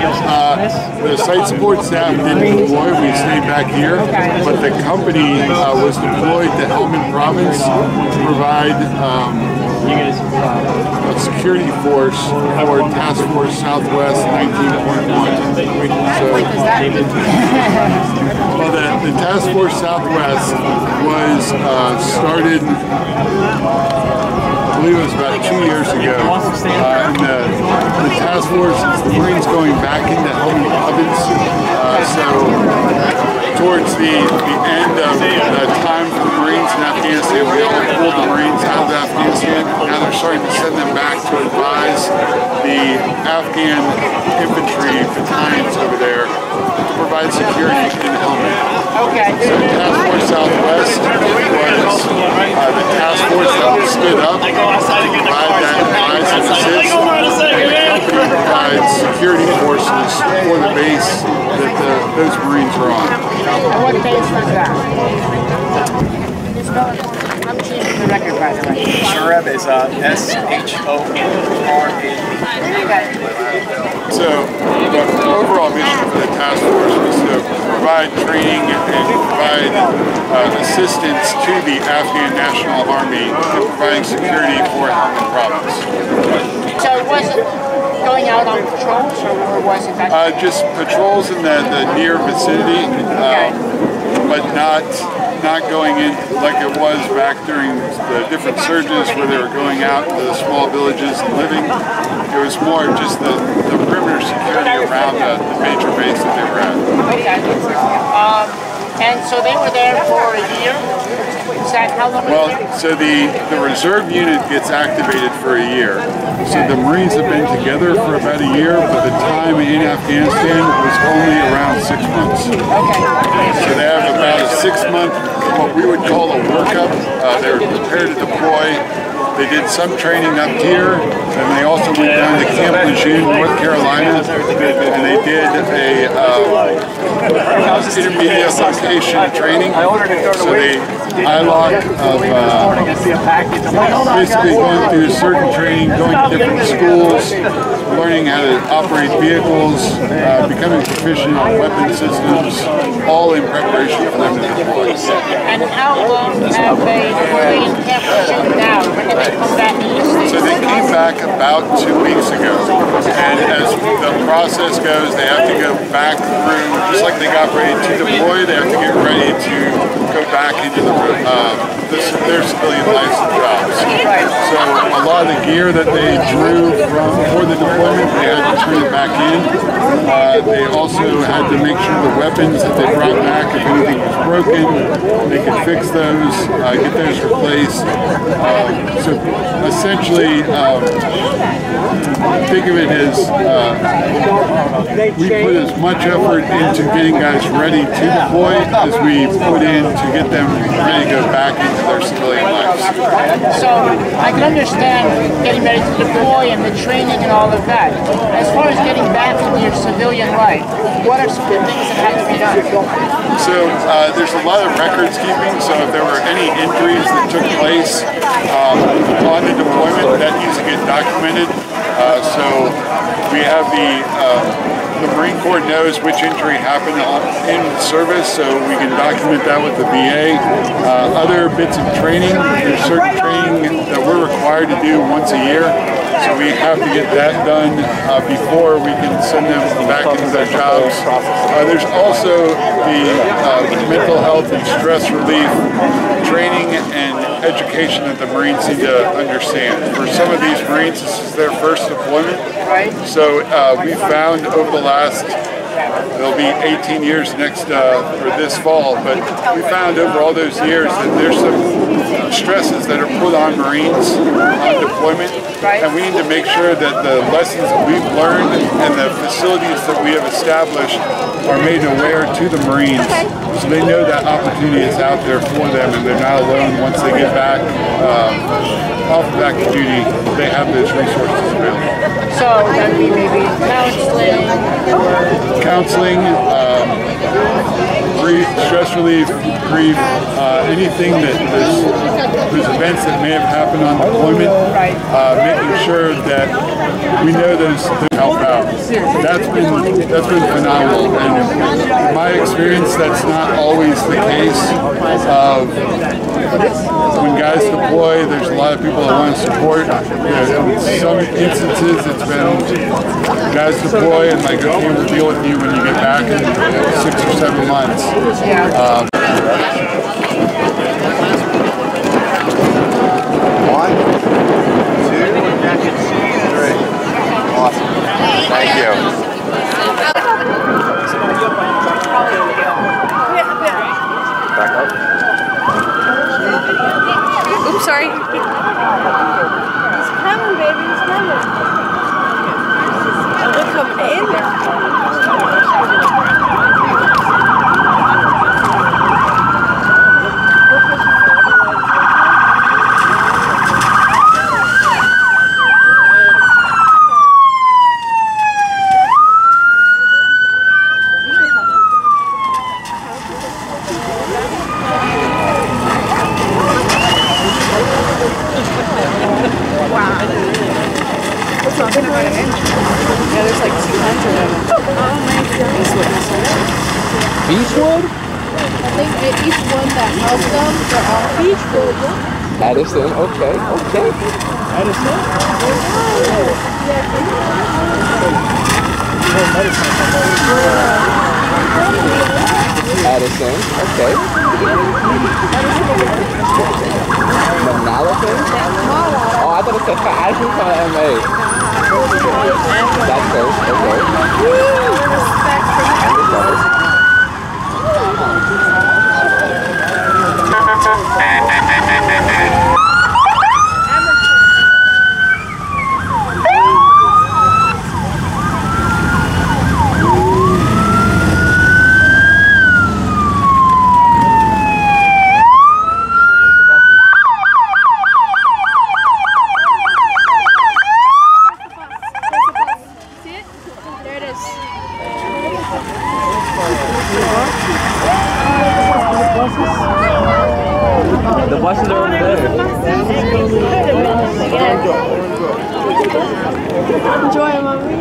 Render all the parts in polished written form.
The site support staff didn't deploy, we stayed back here, but the company was deployed to Helmand Province to provide a security force for Task Force Southwest 19.1. So, well, the Task Force Southwest was started, I believe it was about 2 years ago, and the task force is the Marines going back into Helmand Province. So towards the end of the time for the Marines in Afghanistan, we all pulled the Marines out of Afghanistan. Now they're starting to send them back to advise the Afghan infantry battalions over there to provide security in Helmand. Okay. So Task Force Southwest was the task force that was stood up to provide that advice and assist. And the company provides security forces for the base that those Marines are on. And what base was that? I'm changing the record, by the way. Shoreb is S-H-O-R-A-B. So the overall mission for the task force was to provide training and provide assistance to the Afghan National Army in providing security for Helmand Province. So it wasn't going out on patrols, or was it that? Just patrols in the near vicinity, but not going in like it was back during the different surges where they were going out to the small villages and living. It was more just the perimeter security around the major base that they were at. Okay. And so they were there for a year? Is that how long? Well, so the reserve unit gets activated for a year. So the Marines have been together for about a year, but the time in Afghanistan was only around 6 months. Okay. So they have about a 6-month, what we would call a workup. They were prepared to deploy. They did some training up here, and they also went down to Camp Lejeune, North Carolina, and they did a intermediate location training. So they ILOC of basically going through certain training, going to different schools, learning how to operate vehicles, becoming proficient on weapon systems, all in preparation for them to deploy. And how long have they been in Camp Lejeune now? When did they come back to the States? So they came back about 2 weeks ago, and as the process goes, they have to go back through, just like they got ready to deploy, they have to get ready to go back into their civilian lives and jobs. So a lot of the gear that they drew for the deployment, they had to turn it back in. They also had to make sure the weapons that they brought back, if anything was broken, they could fix those, get those replaced. So essentially, think of it as we put as much effort into getting guys ready to deploy as we put in to get them ready to go back into their civilian lives. So I can understand getting ready to deploy and the training and all of that. As far as getting back into your civilian life, what are some of the things that had to be done? So there's a lot of records keeping, so if there were any injuries that took place on the deployment, that needs to get documented. So we have the Marine Corps knows which injury happened in service, so we can document that with the VA. Other bits of training, there's certain training that we're required to do once a year, so we have to get that done before we can send them back into their jobs. There's also the mental health and stress relief training and education that the Marines need to understand. For some of these Marines, this is their first deployment. So we found over the last, it'll be 18 years for this fall, but we found over all those years that there's some stresses that are put on Marines on deployment, and we need to make sure that the lessons that we've learned and the facilities that we have established are made aware to the Marines, so they know that opportunity is out there for them and they're not alone once they get back off of active duty. They have those resources available. So that would be maybe counseling, counseling, stress relief, grief, anything that there's events that may have happened on deployment, making sure that we know those help out. That's been phenomenal, and in my experience, that's not always the case. When guys deploy, there's a lot of people that want to support. In some instances, it's been guys deploy and like, okay, we'll deal with you when you get back in 6 or 7 months. 1, 2, 3. Awesome. Thank you. Back up. Oops, sorry. He's coming, baby. He's coming. Look, come in. Beechwood? I think each one that helps them, they're all Beechwood. Addison, okay, okay. Addison? Addison, okay. Manalapan? Oh, I thought it said Addison called MA. That's close, okay. The buses are over there. Enjoy, mommy.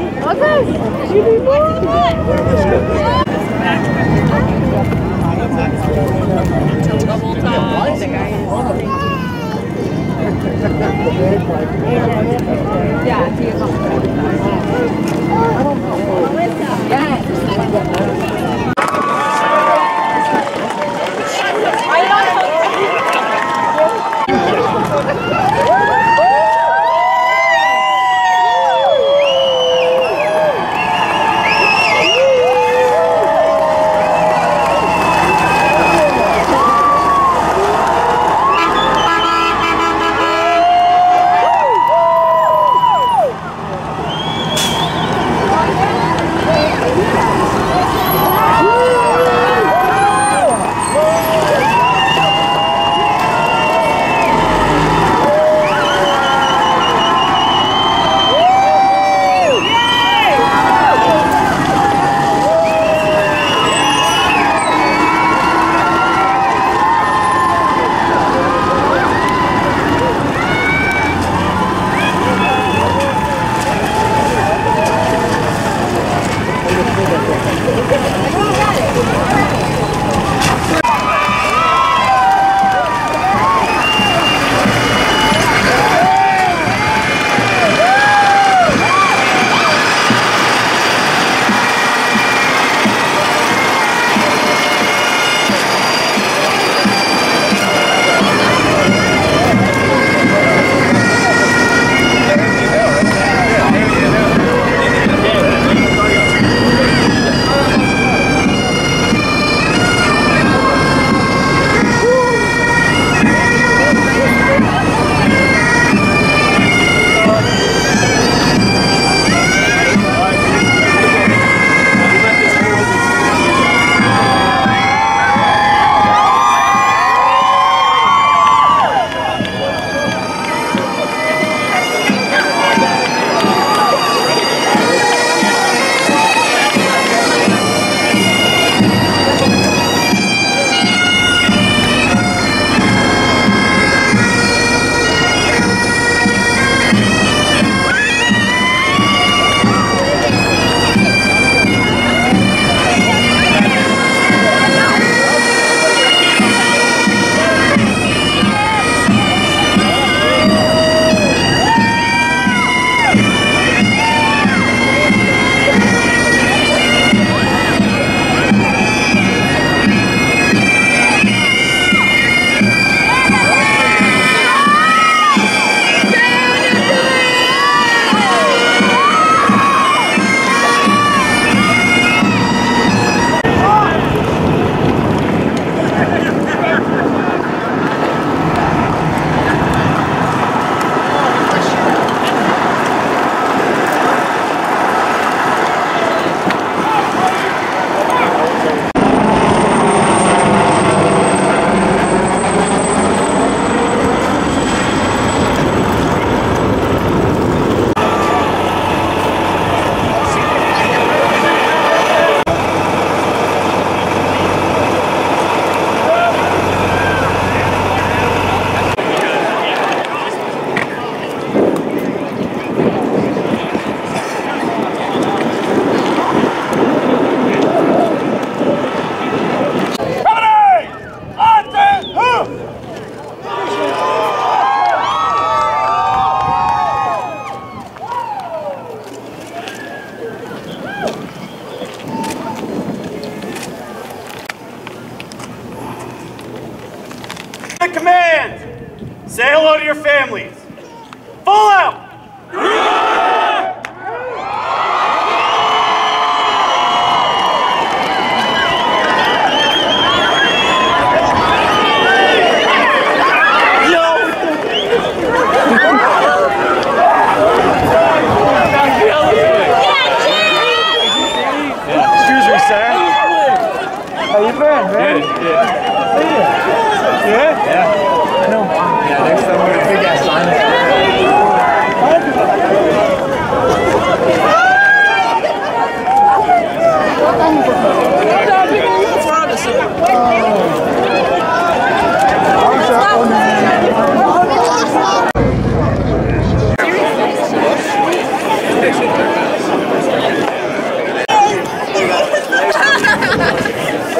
your families. Full out! Excuse me, sir. How you been, man? Good. Good? Yeah. I know, Mom. Yeah, next time we're gonna big ass sign.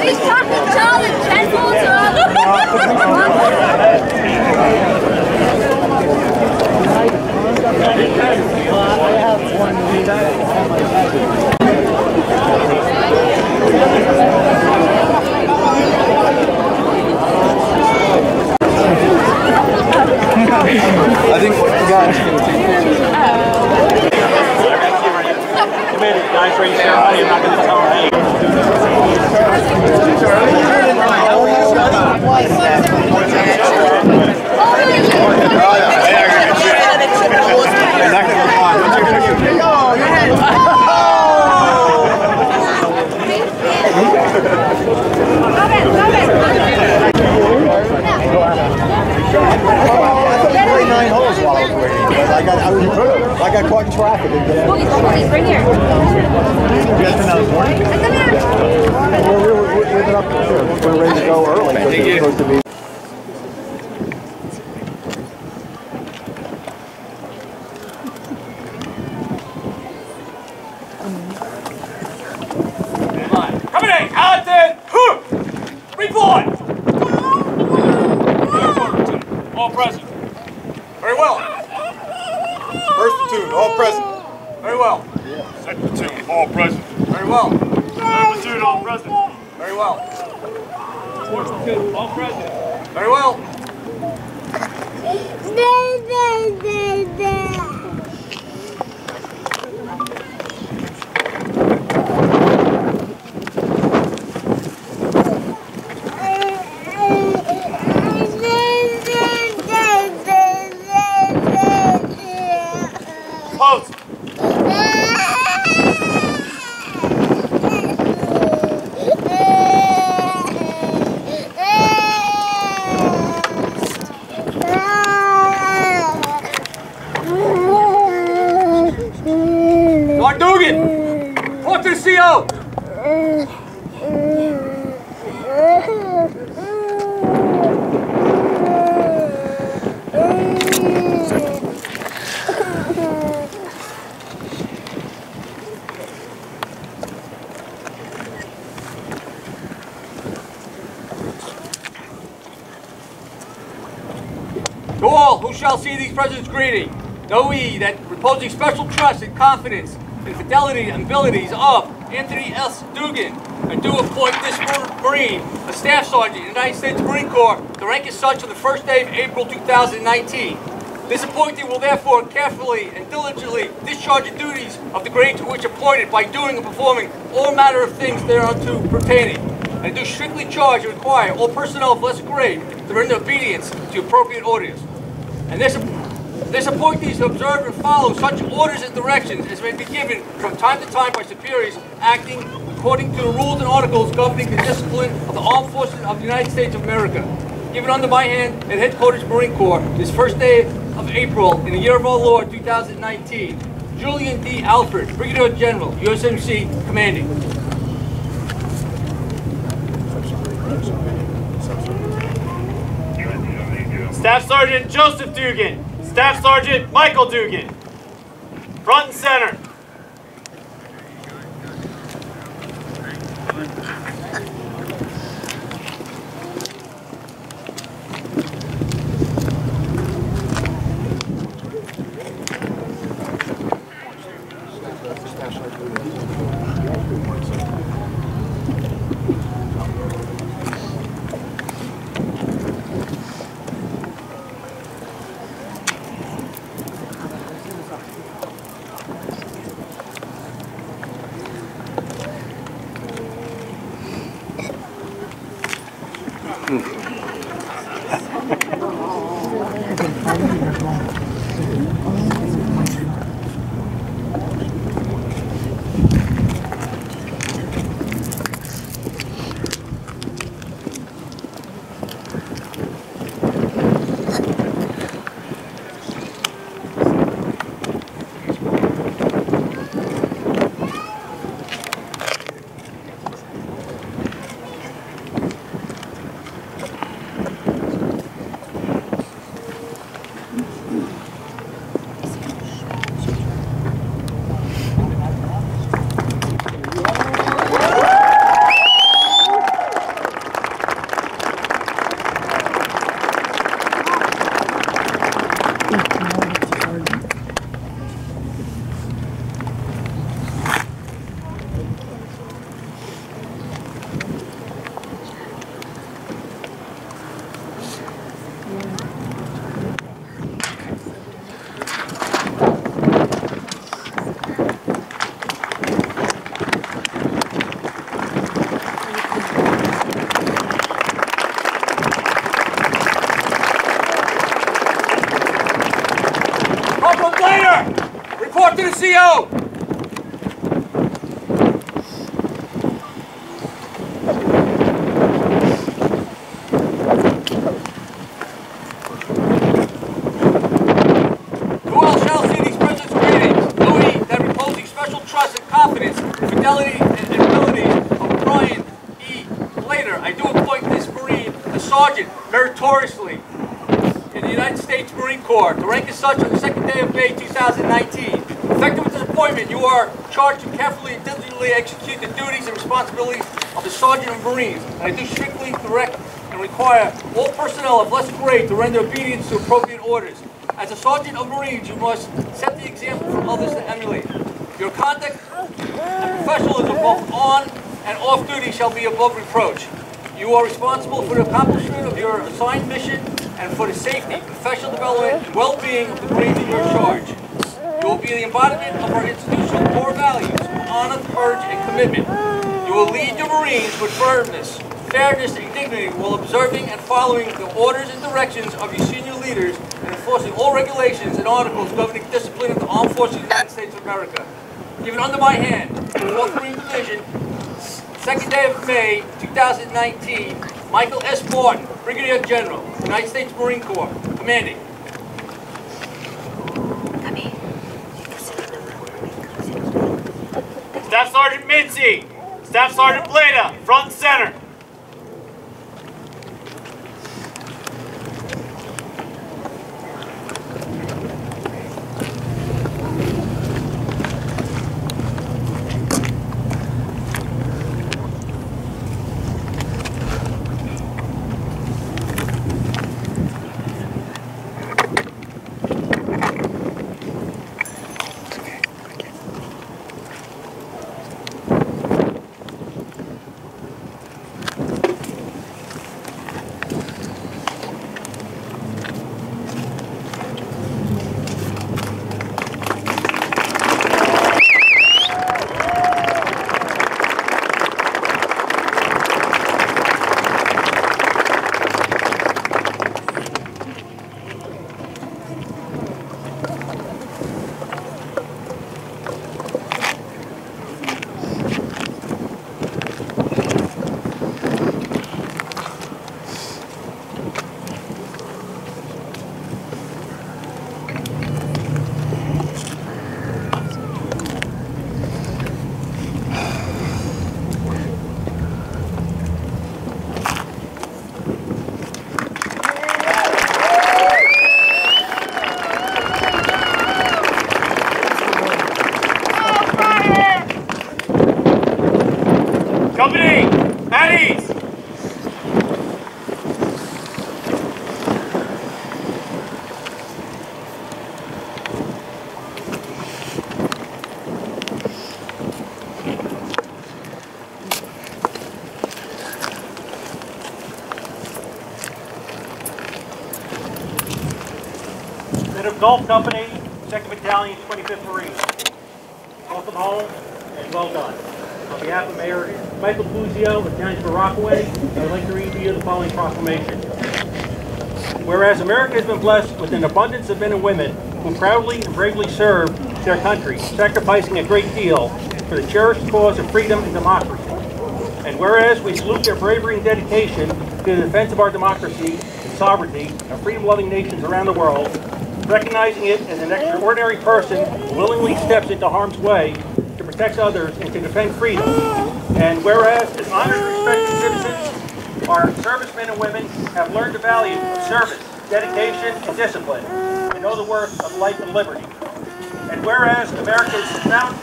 He's talking tall and gentle to I think what you got. You made it nice range ceremony. I'm not going to tell her. I got caught in traffic. Boogie, right here. We're up here. We're ready to go early. Thank you. Supposed to be. Coming in! Out there! Report! All present. Very well. First platoon, all present. Very well. Second platoon, all present. Very well. Third platoon, all present. Very well. Fourth platoon, all present. Very well. Post. Mark Dugan, report to the CO. To all who shall see these President's greeting, know ye that reposing special trust and confidence in the fidelity and abilities of Anthony S. Dugan, I do appoint this Marine a Staff Sergeant in the United States Marine Corps, the rank as such on the first day of April 2019. This appointee will therefore carefully and diligently discharge the duties of the grade to which appointed by doing and performing all manner of things thereunto pertaining, and do strictly charge and require all personnel of lesser grade to render obedience to appropriate orders. And this appointee is to observe and follow such orders and directions as may be given from time to time by superiors acting according to the rules and articles governing the discipline of the Armed Forces of the United States of America, given under my hand at Headquarters Marine Corps this first day of April in the year of our Lord 2019. Julian D. Alfred, Brigadier General, USMC, Commanding. Staff Sergeant Joseph Dugan, Staff Sergeant Michael Dugan, front and center. Report to the CO! Who else shall see these president's greetings? Know ye that reposing special trust and confidence, fidelity and abilities of Brian E. Later, I do appoint this Marine a sergeant meritoriously in the United States Marine Corps, to rank as such on the 2nd day of May 2019. Effective with this appointment, you are charged to carefully and diligently execute the duties and responsibilities of the Sergeant of Marines. And I do strictly direct and require all personnel of less grade to render obedience to appropriate orders. As a Sergeant of Marines, you must set the example for others to emulate. Your conduct and professionalism both on and off duty shall be above reproach. You are responsible for the accomplishment of your assigned mission and for the safety, professional development, and well-being of the Marines in your charge. You will be the embodiment of our institutional core values of honor, courage, and commitment. You will lead your Marines with firmness, fairness, and dignity while observing and following the orders and directions of your senior leaders and enforcing all regulations and articles governing discipline of the Armed Forces of the United States of America. Given under my hand, 4th Marine Division, 2nd day of May 2019, Michael S. Martin, Brigadier General, United States Marine Corps, commanding. Staff Sergeant Mincy, Staff Sergeant Bleda, front and center. Company, at ease. Head of Golf Company, 2nd Battalion, 25th Marines. Welcome home and well done. On behalf of Mayor Michael Puzio of the Township of Rockaway, I would like to read to you the following proclamation. whereas America has been blessed with an abundance of men and women who proudly and bravely serve their country, sacrificing a great deal for the cherished cause of freedom and democracy. And whereas we salute their bravery and dedication to the defense of our democracy and sovereignty of freedom-loving nations around the world, recognizing it as an extraordinary person who willingly steps into harm's way to protect others and to defend freedom. And whereas, as honored and respected citizens, our servicemen and women have learned the value of service, dedication, and discipline, and know the worth of life and liberty. And whereas America has found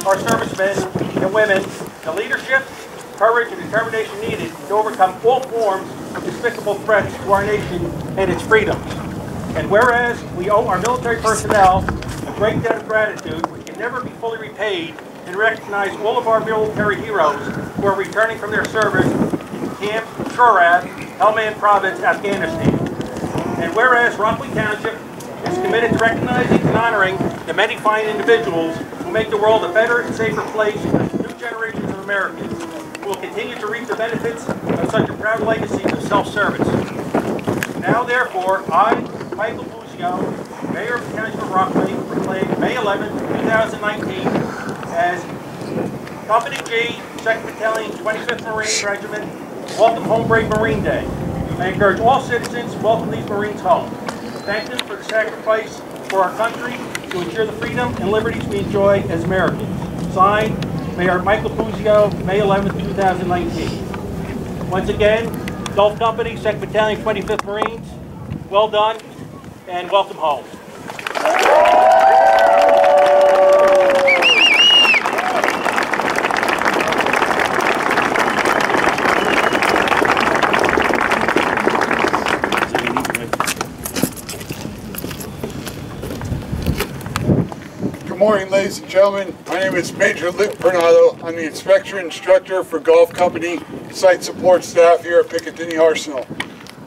our servicemen and women the leadership, courage, and determination needed to overcome all forms of despicable threats to our nation and its freedoms. And whereas we owe our military personnel a great debt of gratitude which can never be fully repaid, and recognize all of our military heroes who are returning from their service in Camp Shorab, Helmand Province, Afghanistan. And whereas Rockaway Township is committed to recognizing and honoring the many fine individuals who make the world a better and safer place for new generations of Americans, who will continue to reap the benefits of such a proud legacy of self-service. Now, therefore, I, Michael Buzio, Mayor of the Township of Rockaway, proclaim May 11, 2019 as Company G, 2nd Battalion, 25th Marine Regiment, Welcome Home Brave Marine Day. I encourage all citizens to welcome these Marines home. Thank them for the sacrifice for our country to ensure the freedom and liberties we enjoy as Americans. Signed, Mayor Michael Buzio, May 11, 2019. Once again, Gulf Company, 2nd Battalion, 25th Marines, well done and welcome home. Good morning, ladies and gentlemen. My name is Major Luke Bernardo. I'm the Inspector Instructor for Gulf Company Site Support Staff here at Picatinny Arsenal.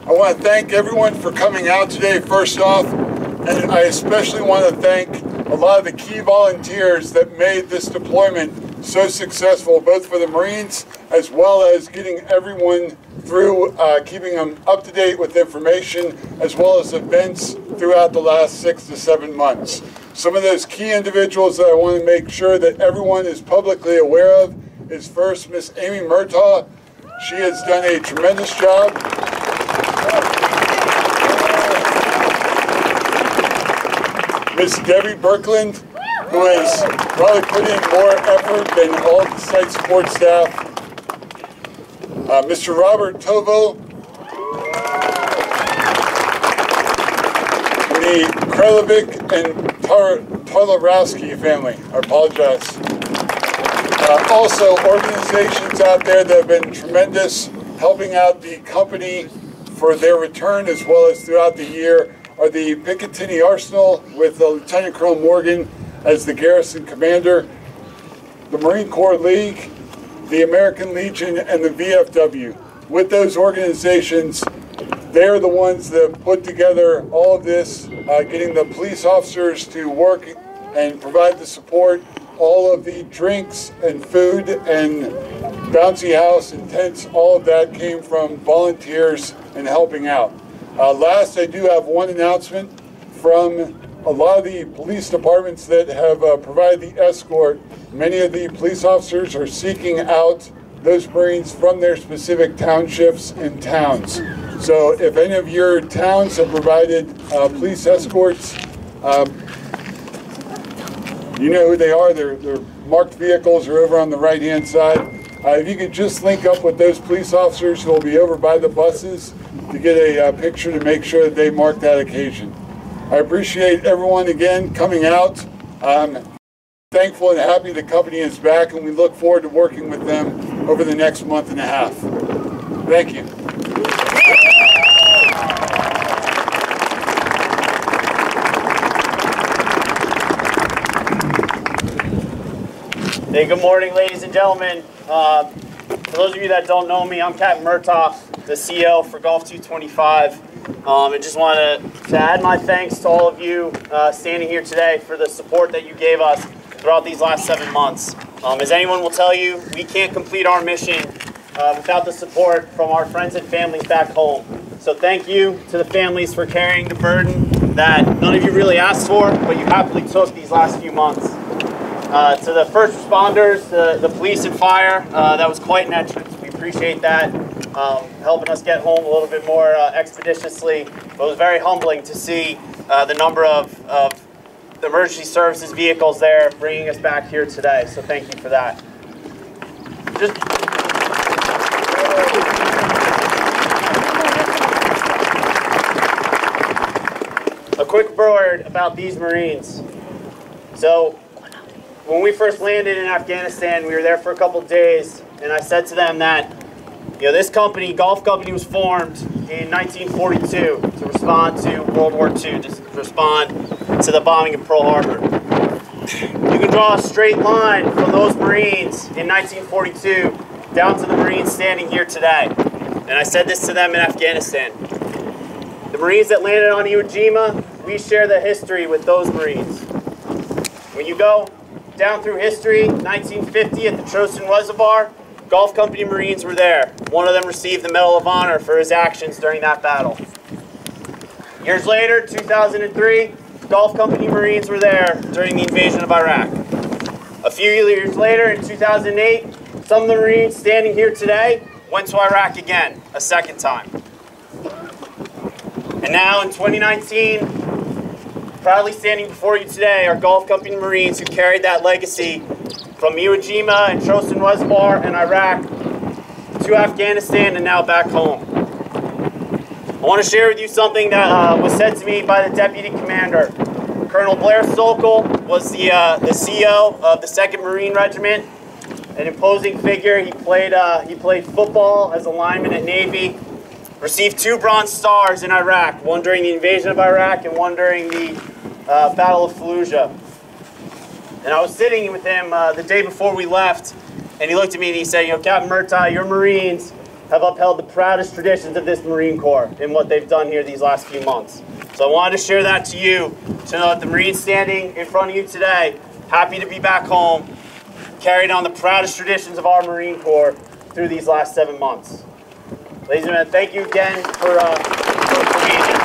I want to thank everyone for coming out today, first off, and I especially want to thank a lot of the key volunteers that made this deployment so successful, both for the Marines as well as getting everyone through, keeping them up to date with information, as well as events throughout the last 6 to 7 months. Some of those key individuals that I want to make sure that everyone is publicly aware of is first Miss Amy Murtaugh. She has done a tremendous job. Miss Debbie Birkland, who has probably put in more effort than all the site support staff. Mr. Robert Tovo, the Kralovic and Tarlarowski family. I apologize. Also, organizations out there that have been tremendous, helping out the company for their return as well as throughout the year, are the Picatinny Arsenal with Lieutenant Colonel Morgan as the garrison commander, the Marine Corps League, the American Legion, and the VFW. With those organizations, they're the ones that put together all of this, getting the police officers to work and provide the support. All of the drinks and food and bouncy house and tents, all of that came from volunteers and helping out. Last, I do have one announcement from a lot of the police departments that have provided the escort. Many of the police officers are seeking out those Marines from their specific townships and towns. So if any of your towns have provided police escorts, you know who they are. Their marked vehicles are over on the right-hand side. If you could just link up with those police officers who will be over by the buses to get a picture to make sure that they mark that occasion. I appreciate everyone again coming out. I'm thankful and happy the company is back, and we look forward to working with them over the next month and a half. Thank you. Hey, good morning, ladies and gentlemen. For those of you that don't know me, I'm Captain Murtaugh, the CO for Golf 225. I just want to add my thanks to all of you standing here today for the support that you gave us throughout these last 7 months. As anyone will tell you, we can't complete our mission without the support from our friends and families back home. So thank you to the families for carrying the burden that none of you really asked for, but you happily took these last few months. To the first responders, the police and fire, that was quite an entrance. We appreciate that, helping us get home a little bit more expeditiously. But it was very humbling to see the number of the emergency services vehicles there bringing us back here today. So thank you for that. Just a quick word about these Marines. So when we first landed in Afghanistan, we were there for a couple of days, and I said to them that, you know, this company, Gulf Company, was formed in 1942 to respond to World War II, to respond to the bombing of Pearl Harbor. You can draw a straight line from those Marines in 1942 down to the Marines standing here today. And I said this to them in Afghanistan. The Marines that landed on Iwo Jima, we share the history with those Marines. When you go down through history, 1950 at the Trojan Reservoir, Gulf Company Marines were there. One of them received the Medal of Honor for his actions during that battle. Years later, 2003, Gulf Company Marines were there during the invasion of Iraq. A few years later, in 2008, some of the Marines standing here today went to Iraq again, a second time. And now in 2019, proudly standing before you today are Gulf Company Marines who carried that legacy from Iwo Jima and Trojan Reservoir and Iraq to Afghanistan and now back home. I want to share with you something that was said to me by the Deputy Commander. Colonel Blair Sokol was the CEO of the 2nd Marine Regiment, an imposing figure. He played football as a lineman at Navy, received 2 Bronze Stars in Iraq, one during the invasion of Iraq and one during the Battle of Fallujah. And I was sitting with him the day before we left, and he looked at me and he said, you know, Captain Murtaugh, your Marines have upheld the proudest traditions of this Marine Corps in what they've done here these last few months. So I wanted to share that to you, to know that the Marines standing in front of you today, happy to be back home, carried on the proudest traditions of our Marine Corps through these last 7 months. Ladies and gentlemen, thank you again for being here.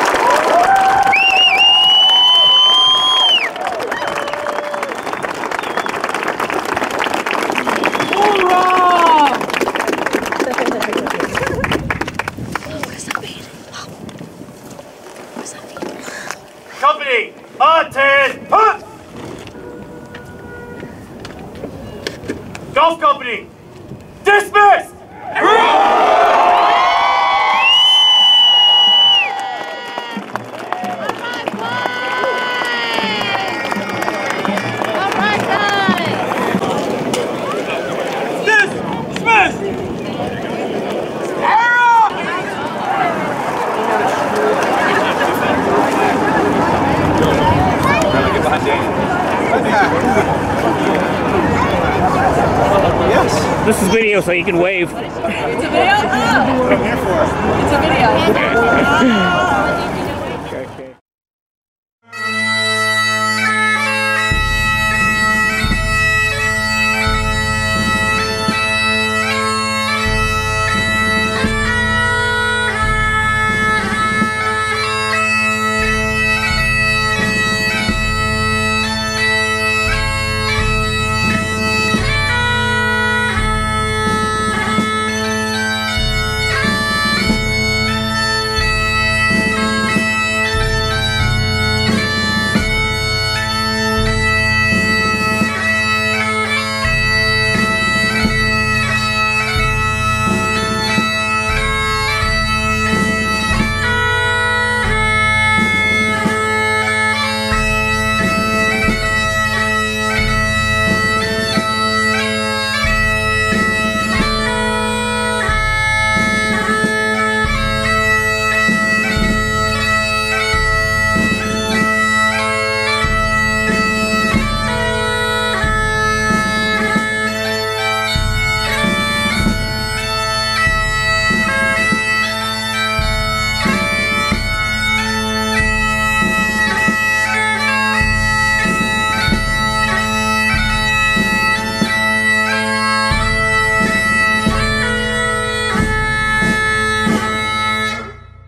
Company, attend! Gulf Company, dismissed! Yes. This is video, so you can wave. It's a video? Oh. What I'm here for. It's a video.